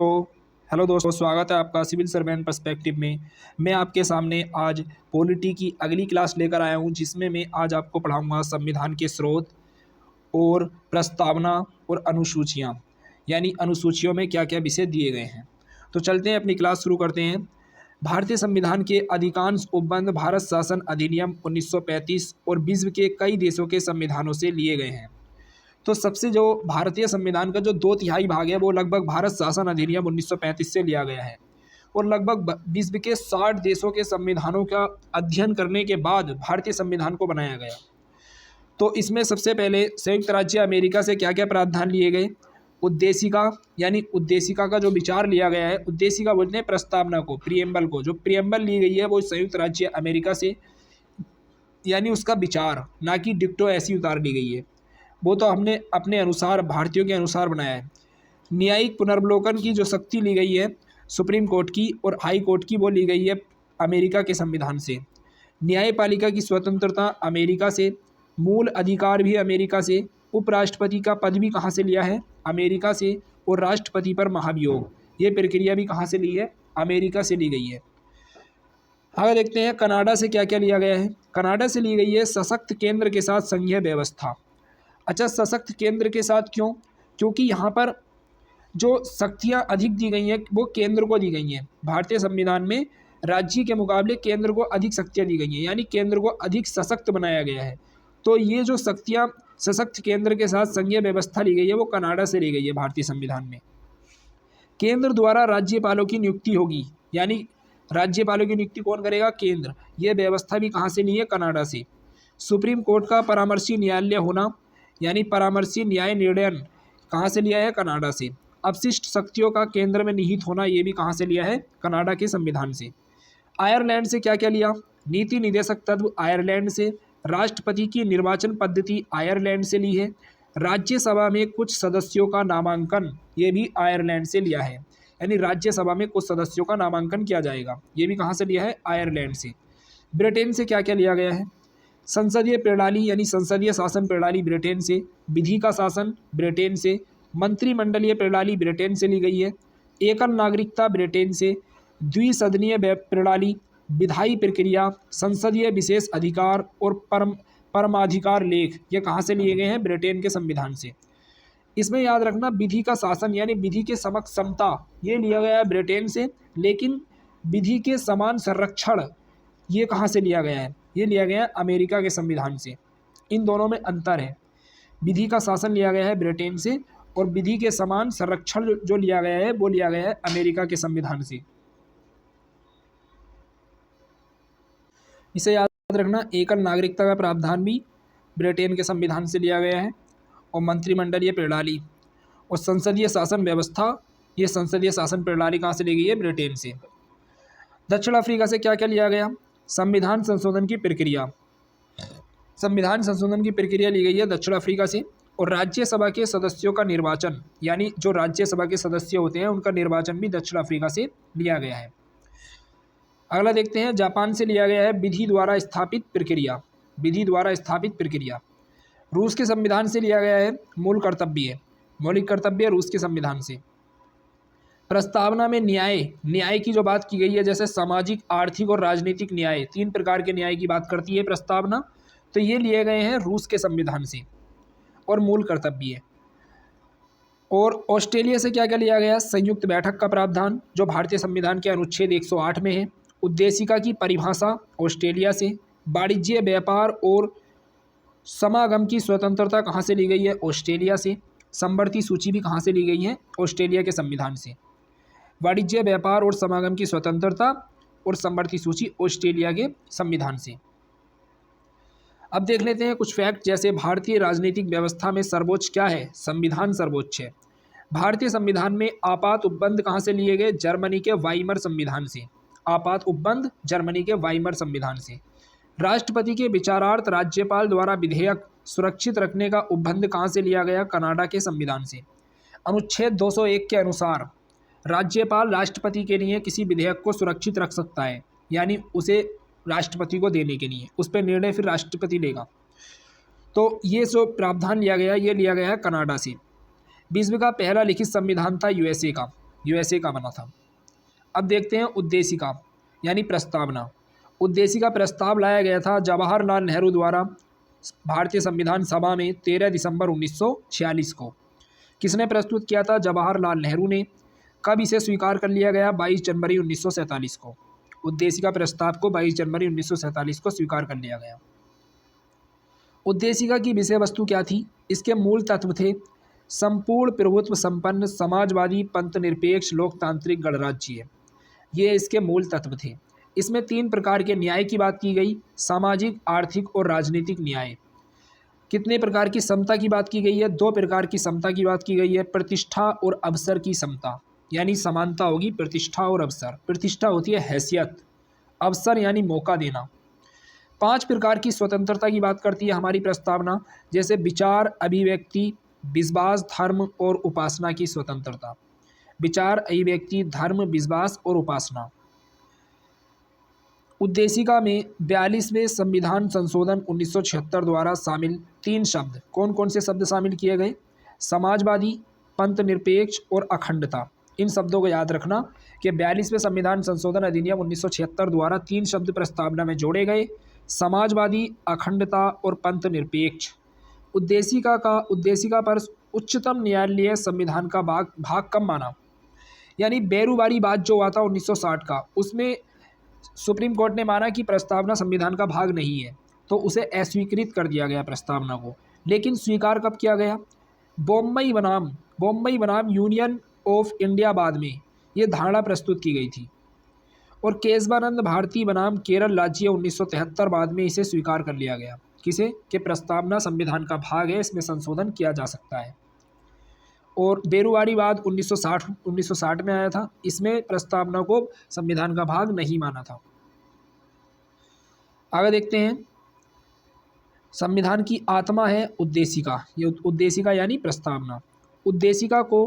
तो हेलो दोस्तों, स्वागत है आपका सिविल सर्वेंट पर्सपेक्टिव में। मैं आपके सामने आज पॉलिटी की अगली क्लास लेकर आया हूं, जिसमें मैं आज आपको पढ़ाऊंगा संविधान के स्रोत और प्रस्तावना और अनुसूचियां, यानी अनुसूचियों में क्या क्या विषय दिए गए हैं। तो चलते हैं, अपनी क्लास शुरू करते हैं। भारतीय संविधान के अधिकांश उपबंध भारत शासन अधिनियम 1935 और विश्व के कई देशों के संविधानों से लिए गए हैं। तो सबसे जो भारतीय संविधान का जो 2/3 भाग है वो लगभग भारत शासन अधिनियम 1935 से लिया गया है, और लगभग विश्व के 60 देशों के संविधानों का अध्ययन करने के बाद भारतीय संविधान को बनाया गया। तो इसमें सबसे पहले संयुक्त राज्य अमेरिका से क्या क्या प्रावधान लिए गए। उद्देशिका, यानी उद्देशिका का जो विचार लिया गया है, उद्देशिका बोलते हैं प्रस्तावना को, प्रियम्बल को। जो प्रियम्बल ली गई है वो संयुक्त राज्य अमेरिका से, यानी उसका विचार, ना कि डिक्टो ऐसी उतार ली गई है। वो तो हमने अपने अनुसार, भारतीयों के अनुसार बनाया है। न्यायिक पुनर्वलोकन की जो शक्ति ली गई है सुप्रीम कोर्ट की और हाई कोर्ट की, वो ली गई है अमेरिका के संविधान से। न्यायपालिका की स्वतंत्रता अमेरिका से, मूल अधिकार भी अमेरिका से, उपराष्ट्रपति का पद भी कहाँ से लिया है, अमेरिका से, और राष्ट्रपति पर महाभियोग, ये प्रक्रिया भी कहाँ से ली है, अमेरिका से ली गई है। आगे देखते हैं कनाडा से क्या क्या लिया गया है। कनाडा से ली गई है सशक्त केंद्र के साथ संघीय व्यवस्था। अच्छा, सशक्त केंद्र के साथ क्यों? क्योंकि यहाँ पर जो शक्तियाँ अधिक दी गई हैं वो केंद्र को दी गई हैं। भारतीय संविधान में राज्य के मुकाबले केंद्र को अधिक शक्तियाँ दी गई हैं, यानी केंद्र को अधिक सशक्त बनाया गया है। तो ये जो शक्तियाँ सशक्त केंद्र के साथ संघीय व्यवस्था ली गई है वो कनाडा से ली गई है भारतीय संविधान में। केंद्र द्वारा राज्यपालों की नियुक्ति होगी, यानी राज्यपालों की नियुक्ति कौन करेगा, केंद्र। ये व्यवस्था भी कहाँ से ली है, कनाडा से। सुप्रीम कोर्ट का परामर्शी न्यायालय होना, यानी परामर्शी न्याय निर्णय कहाँ से लिया है, कनाडा से। अपशिष्ट शक्तियों का केंद्र में निहित होना, ये भी कहाँ से लिया है, कनाडा के संविधान से। आयरलैंड से क्या क्या लिया, नीति निदेशक तत्व आयरलैंड से, राष्ट्रपति की निर्वाचन पद्धति आयरलैंड से ली है, राज्यसभा में कुछ सदस्यों का नामांकन, ये भी आयरलैंड से लिया है, यानी राज्यसभा में कुछ सदस्यों का नामांकन किया जाएगा, ये भी कहाँ से लिया है, आयरलैंड से। ब्रिटेन से क्या क्या लिया गया है, संसदीय प्रणाली यानी संसदीय शासन प्रणाली ब्रिटेन से, विधि का शासन ब्रिटेन से, मंत्रिमंडलीय प्रणाली ब्रिटेन से ली गई है, एकल नागरिकता ब्रिटेन से, द्विसदनीय प्रणाली, विधायी प्रक्रिया, संसदीय विशेष अधिकार और परमाधिकार लेख, ये कहाँ से लिए गए हैं, ब्रिटेन के संविधान से। इसमें याद रखना विधि का शासन यानी विधि के समक्ष समता, ये लिया गया है ब्रिटेन से, लेकिन विधि के समान संरक्षण ये कहाँ से लिया गया है, ये लिया गया है अमेरिका के संविधान से। इन दोनों में अंतर है। विधि का शासन लिया गया है ब्रिटेन से, और विधि के समान संरक्षण जो लिया गया है वो लिया गया है अमेरिका के संविधान से। इसे याद रखना, एकल नागरिकता का प्रावधान भी ब्रिटेन के संविधान से लिया गया है, और मंत्रिमंडलीय प्रणाली और संसदीय शासन व्यवस्था, ये संसदीय शासन प्रणाली कहाँ से ली गई है, ब्रिटेन से। दक्षिण अफ्रीका से क्या क्या लिया गया, संविधान संशोधन की प्रक्रिया, संविधान संशोधन की प्रक्रिया ली गई है दक्षिण अफ्रीका से, और राज्यसभा के सदस्यों का निर्वाचन, यानी जो राज्यसभा के सदस्य होते हैं उनका निर्वाचन भी दक्षिण अफ्रीका से लिया गया है। अगला देखते हैं, जापान से लिया गया है विधि द्वारा स्थापित प्रक्रिया, विधि द्वारा स्थापित प्रक्रिया। रूस के संविधान से लिया गया है मूल कर्तव्य, मौलिक कर्तव्य रूस के संविधान से। प्रस्तावना में न्याय, न्याय की जो बात की गई है, जैसे सामाजिक, आर्थिक और राजनीतिक न्याय, 3 प्रकार के न्याय की बात करती है प्रस्तावना, तो ये लिए गए हैं रूस के संविधान से, और मूल कर्तव्य। और ऑस्ट्रेलिया से क्या क्या लिया गया, संयुक्त बैठक का प्रावधान जो भारतीय संविधान के अनुच्छेद 108 में है। उद्देशिका की परिभाषा ऑस्ट्रेलिया से। वाणिज्य, व्यापार और समागम की स्वतंत्रता कहाँ से ली गई है, ऑस्ट्रेलिया से। समवर्ती सूची भी कहाँ से ली गई है, ऑस्ट्रेलिया के संविधान से। वाणिज्य, व्यापार और समागम की स्वतंत्रता और समवर्ती सूची ऑस्ट्रेलिया के संविधान से। अब देख लेते हैं कुछ फैक्ट, जैसे भारतीय राजनीतिक व्यवस्था में सर्वोच्च क्या है, संविधान सर्वोच्च है। भारतीय संविधान में आपात उपबंध कहाँ से लिए गए, जर्मनी के वाइमर संविधान से। आपात उपबंध जर्मनी के वाइमर संविधान से। राष्ट्रपति के विचारार्थ राज्यपाल द्वारा विधेयक सुरक्षित रखने का उपबंध कहाँ से लिया गया, कनाडा के संविधान से। अनुच्छेद 201 के अनुसार राज्यपाल राष्ट्रपति के लिए किसी विधेयक को सुरक्षित रख सकता है, यानी उसे राष्ट्रपति को देने के लिए, उस पर निर्णय फिर राष्ट्रपति लेगा। तो ये जो प्रावधान लिया गया, ये लिया गया है कनाडा से। विश्व का पहला लिखित संविधान था यूएसए का। यूएसए का बना था। अब देखते हैं उद्देशिका यानी प्रस्तावना। उद्देशिका प्रस्ताव लाया गया था जवाहरलाल नेहरू द्वारा भारतीय संविधान सभा में 13 दिसंबर 1946 को। किसने प्रस्तुत किया था? जवाहरलाल नेहरू ने। कब इसे स्वीकार कर लिया गया? 22 जनवरी 1947 को। उद्देशिका प्रस्ताव को 22 जनवरी 1947 को स्वीकार कर लिया गया। उद्देशिका की विषय वस्तु क्या थी? इसके मूल तत्व थे संपूर्ण प्रभुत्व संपन्न समाजवादी पंथ निरपेक्ष लोकतांत्रिक गणराज्य। ये इसके मूल तत्व थे। इसमें 3 प्रकार के न्याय की बात की गई, सामाजिक, आर्थिक और राजनीतिक न्याय। कितने प्रकार की समता की बात की गई है? 2 प्रकार की समता की बात की गई है, प्रतिष्ठा और अवसर की समता, यानी समानता होगी प्रतिष्ठा और अवसर। प्रतिष्ठा होती है हैसियत, अवसर यानी मौका देना। 5 प्रकार की स्वतंत्रता की बात करती है हमारी प्रस्तावना, जैसे विचार, अभिव्यक्ति, विश्वास, धर्म और उपासना की स्वतंत्रता। विचार, अभिव्यक्ति, धर्म, विश्वास और उपासना। उद्देशिका में 42वें संविधान संशोधन 1976 द्वारा शामिल 3 शब्द, कौन कौन से शब्द शामिल किए गए? समाजवादी, पंथ निरपेक्ष और अखंडता। इन शब्दों को याद रखना कि 42वें संविधान संशोधन अधिनियम 1976 द्वारा 3 शब्द प्रस्तावना में जोड़े गए, समाजवादी, अखंडता और पंथ निरपेक्ष। उद्देशिका पर उच्चतम न्यायालय संविधान का भाग कब माना? यानी बेरूवारी बात जो हुआ था 1960 का, उसमें सुप्रीम कोर्ट ने माना कि प्रस्तावना संविधान का भाग नहीं है, तो उसे अस्वीकृत कर दिया गया प्रस्तावना को। लेकिन स्वीकार कब किया गया? बॉम्बई बनाम यूनियन ऑफ इंडिया बाद में ये धारणा प्रस्तुत की गई थी। और केशवानंद भारती बनाम केरल राज्य 1973 बाद में इसे स्वीकार कर लिया गया। किसे? कि प्रस्तावना संविधान का भाग है, इसमें संशोधन किया जा सकता है। और बेरूवारीवाद 1960 में आया था, इसमें प्रस्तावना को संविधान का भाग नहीं माना था। आगे देखते हैं, संविधान की आत्मा है उद्देशिका। ये उद्देशिका यानी प्रस्तावना। उद्देशिका को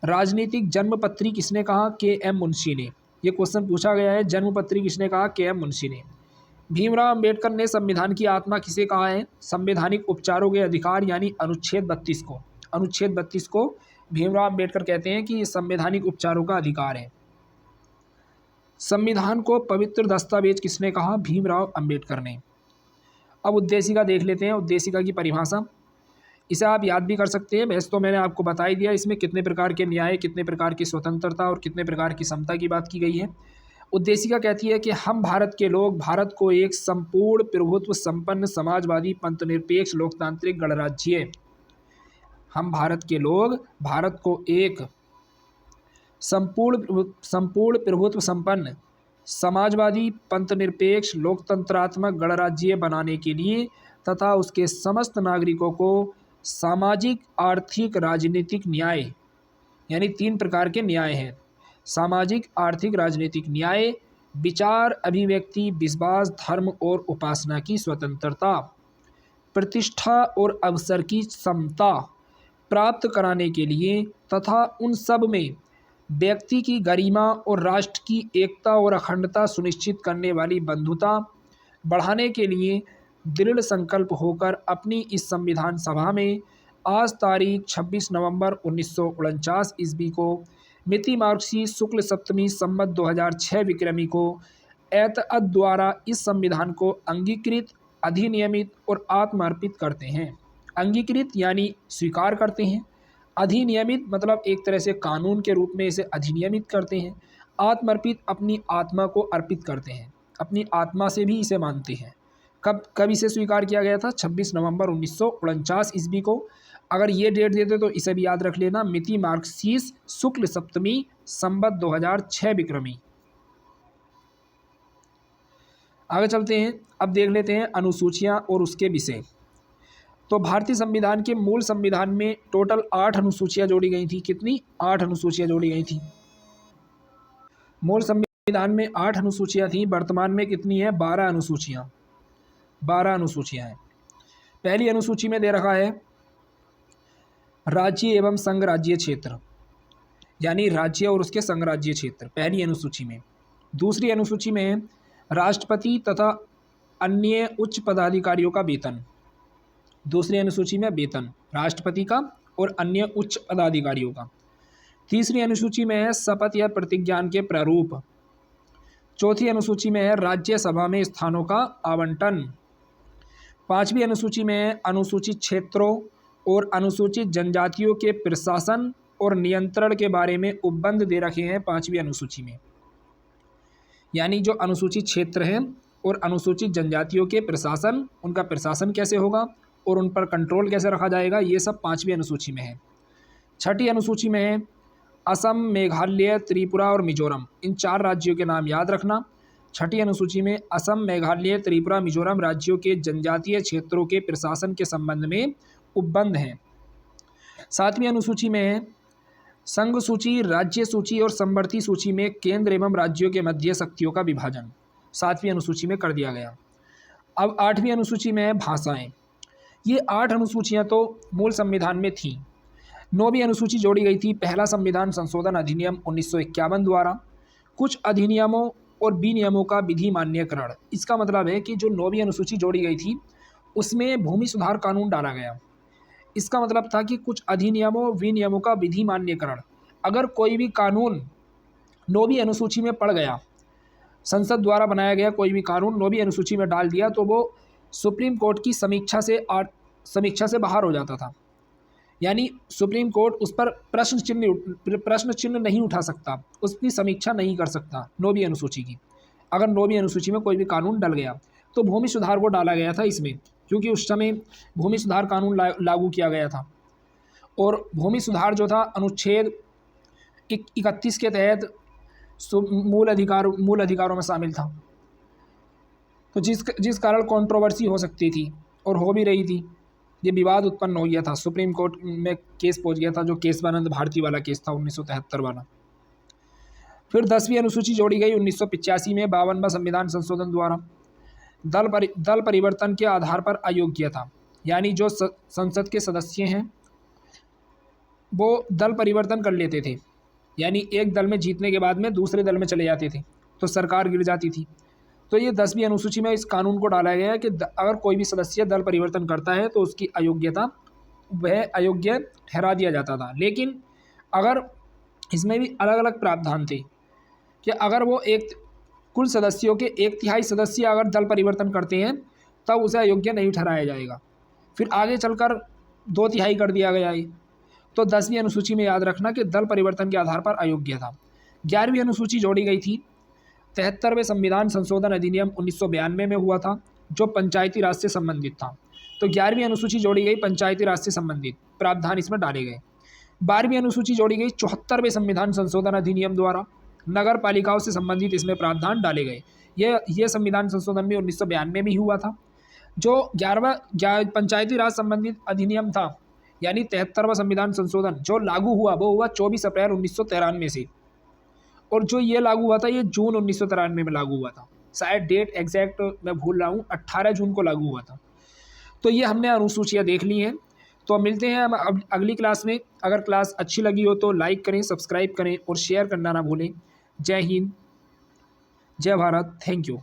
राजनीतिक जन्मपत्री किसने कहा? के.एम. मुंशी ने। ये क्वेश्चन पूछा गया है, जन्मपत्री किसने कहा? के.एम. मुंशी ने। भीमराव अंबेडकर ने संविधान की आत्मा किसे कहा है? संवैधानिक उपचारों के अधिकार यानी अनुच्छेद 32 को। अनुच्छेद 32 को भीमराव अंबेडकर कहते हैं कि ये संवैधानिक उपचारों का अधिकार है। संविधान को पवित्र दस्तावेज किसने कहा? भीमराव अंबेडकर ने। अब उद्देशिका देख लेते हैं, उद्देशिका की परिभाषा। इसे आप याद भी कर सकते हैं, वैसे तो मैंने आपको बता ही दिया। इसमें कितने प्रकार के न्याय, कितने प्रकार की स्वतंत्रता और कितने प्रकार की समता की बात की गई है। उद्देशिका कहती है कि हम भारत के लोग भारत को एक संपूर्ण प्रभुत्व संपन्न समाजवादी पंथ निरपेक्ष लोकतांत्रिक गणराज्य, हम भारत के लोग भारत को एक संपूर्ण प्रभुत्व संपन्न समाजवादी पंथ निरपेक्ष लोकतंत्रात्मक गणराज्य बनाने के लिए तथा उसके समस्त नागरिकों को सामाजिक, आर्थिक, राजनीतिक न्याय, यानी 3 प्रकार के न्याय हैं, सामाजिक, आर्थिक, राजनीतिक न्याय, विचार, अभिव्यक्ति, विश्वास, धर्म और उपासना की स्वतंत्रता, प्रतिष्ठा और अवसर की समता प्राप्त कराने के लिए तथा उन सब में व्यक्ति की गरिमा और राष्ट्र की एकता और अखंडता सुनिश्चित करने वाली बंधुता बढ़ाने के लिए दृढ़ संकल्प होकर अपनी इस संविधान सभा में आज तारीख 26 नवंबर 1949 ईस्वी को मिति मार्क्सी शुक्ल सप्तमी संवत 2006 विक्रमी को एतअद द्वारा इस संविधान को अंगीकृत, अधिनियमित और आत्मार्पित करते हैं। अंगीकृत यानी स्वीकार करते हैं, अधिनियमित मतलब एक तरह से कानून के रूप में इसे अधिनियमित करते हैं, आत्मार्पित अपनी आत्मा को अर्पित करते हैं, अपनी आत्मा से भी इसे मानते हैं। कब इसे स्वीकार किया गया था? 26 नवंबर 1949 ईस्वी को। अगर ये डेट देते तो इसे भी याद रख लेना, मिति मार्क्सीस शुक्ल सप्तमी संवत 2006 विक्रमी। आगे चलते हैं, अब देख लेते हैं अनुसूचियां और उसके विषय। तो भारतीय संविधान के मूल संविधान में टोटल 8 अनुसूचियां जोड़ी गई थी। कितनी? 8 अनुसूचियां जोड़ी गई थी। मूल संविधान में 8 अनुसूचियां थी, वर्तमान में कितनी है? 12 अनुसूचियां। 12 अनुसूचियां हैं। पहली अनुसूची में दे रखा है राज्य एवं संघ राज्य क्षेत्र, यानी राज्य और उसके संघ राज्य क्षेत्र, पहली अनुसूची में। दूसरी अनुसूची में है राष्ट्रपति तथा अन्य उच्च पदाधिकारियों का वेतन। दूसरी अनुसूची में वेतन राष्ट्रपति का और अन्य उच्च पदाधिकारियों का। तीसरी अनुसूची में है शपथ या प्रतिज्ञान के प्रारूप। चौथी अनुसूची में है राज्यसभा में स्थानों का आवंटन। पांचवी अनुसूची में है अनुसूचित क्षेत्रों और अनुसूचित जनजातियों के प्रशासन और नियंत्रण के बारे में उपबंध दे रखे हैं पांचवी अनुसूची में। यानी जो अनुसूचित क्षेत्र हैं और अनुसूचित जनजातियों के प्रशासन, उनका प्रशासन कैसे होगा और उन पर कंट्रोल कैसे रखा जाएगा, ये सब पांचवी अनुसूची में है। छठी अनुसूची में है असम, मेघालय, त्रिपुरा और मिजोरम। इन 4 राज्यों के नाम याद रखना। छठी अनुसूची में असम, मेघालय, त्रिपुरा, मिजोरम राज्यों के जनजातीय क्षेत्रों के प्रशासन के संबंध में उपबंध हैं। सातवीं अनुसूची में है संघ सूची, राज्य सूची और समवर्ती सूची में केंद्र एवं राज्यों के मध्य शक्तियों का विभाजन 7वीं अनुसूची में कर दिया गया। अब 8वीं अनुसूची में है भाषाएं। ये 8 अनुसूचियां तो मूल संविधान में थीं। 9वीं अनुसूची जोड़ी गई थी पहला संविधान संशोधन अधिनियम 1951 द्वारा। कुछ अधिनियमों और विनियमों का विधि मान्यकरण। इसका मतलब है कि जो 9वीं अनुसूची जोड़ी गई थी उसमें भूमि सुधार कानून डाला गया। इसका मतलब था कि कुछ अधिनियमों विनियमों का विधि मान्यकरण। अगर कोई भी कानून 9वीं अनुसूची में पड़ गया, संसद द्वारा बनाया गया कोई भी कानून 9वीं अनुसूची में डाल दिया, तो वो सुप्रीम कोर्ट की समीक्षा से बाहर हो जाता था। यानी सुप्रीम कोर्ट उस पर प्रश्न चिन्ह नहीं उठा सकता, उसकी समीक्षा नहीं कर सकता 9वीं अनुसूची की। अगर 9वीं अनुसूची में कोई भी कानून डल गया, तो भूमि सुधार को डाला गया था इसमें, क्योंकि उस समय भूमि सुधार कानून लागू किया गया था। और भूमि सुधार जो था अनुच्छेद 31 के तहत मूल अधिकारों में शामिल था। तो जिस कारण कंट्रोवर्सी हो सकती थी और हो भी रही थी, ये विवाद उत्पन्न हो गया था, सुप्रीम कोर्ट में केस पहुंच गया था, जो केशवानंद भारती वाला केस था 1973 वाला। फिर 10वीं अनुसूची जोड़ी गई 1985 में 52वां संविधान संशोधन द्वारा। दल परिवर्तन के आधार पर अयोग्यता, यानी जो संसद के सदस्य हैं वो दल परिवर्तन कर लेते थे, यानी एक दल में जीतने के बाद में दूसरे दल में चले जाते थे, तो सरकार गिर जाती थी। तो ये 10वीं अनुसूची में इस कानून को डाला गया है कि अगर कोई भी सदस्य दल परिवर्तन करता है तो उसकी वह अयोग्य ठहरा दिया जाता था। लेकिन अगर इसमें भी अलग अलग प्रावधान थे कि अगर वो कुल सदस्यों के 1/3 सदस्य अगर दल परिवर्तन करते हैं तब उसे अयोग्य नहीं ठहराया जाएगा। फिर आगे चलकर 2/3 कर दिया गया है। तो 10वीं अनुसूची में याद रखना कि दल परिवर्तन के आधार पर अयोग्य था। 11वीं अनुसूची जोड़ी गई थी 73वें संविधान संशोधन अधिनियम 1992 में हुआ था, जो पंचायती राज से संबंधित था। तो 11वीं अनुसूची जोड़ी गई पंचायती राज से संबंधित प्रावधान इसमें डाले गए। 12वीं अनुसूची जोड़ी गई 74वें संविधान संशोधन अधिनियम द्वारा, नगर पालिकाओं से संबंधित इसमें प्रावधान डाले गए। यह संविधान संशोधन भी 1992 में ही हुआ था। जो 11वां पंचायती राज संबंधित अधिनियम था, यानी 73वां संविधान संशोधन जो लागू हुआ वो हुआ 24 अप्रैल 1993 से, और जो ये लागू हुआ था ये जून 1993 में लागू हुआ था। शायद डेट एग्जैक्ट मैं भूल रहा हूँ, 18 जून को लागू हुआ था। तो ये हमने अनुसूचियाँ देख ली हैं। तो मिलते हैं हम अगली क्लास में। अगर क्लास अच्छी लगी हो तो लाइक करें, सब्सक्राइब करें और शेयर करना ना भूलें। जय हिंद, जय भारत, थैंक यू।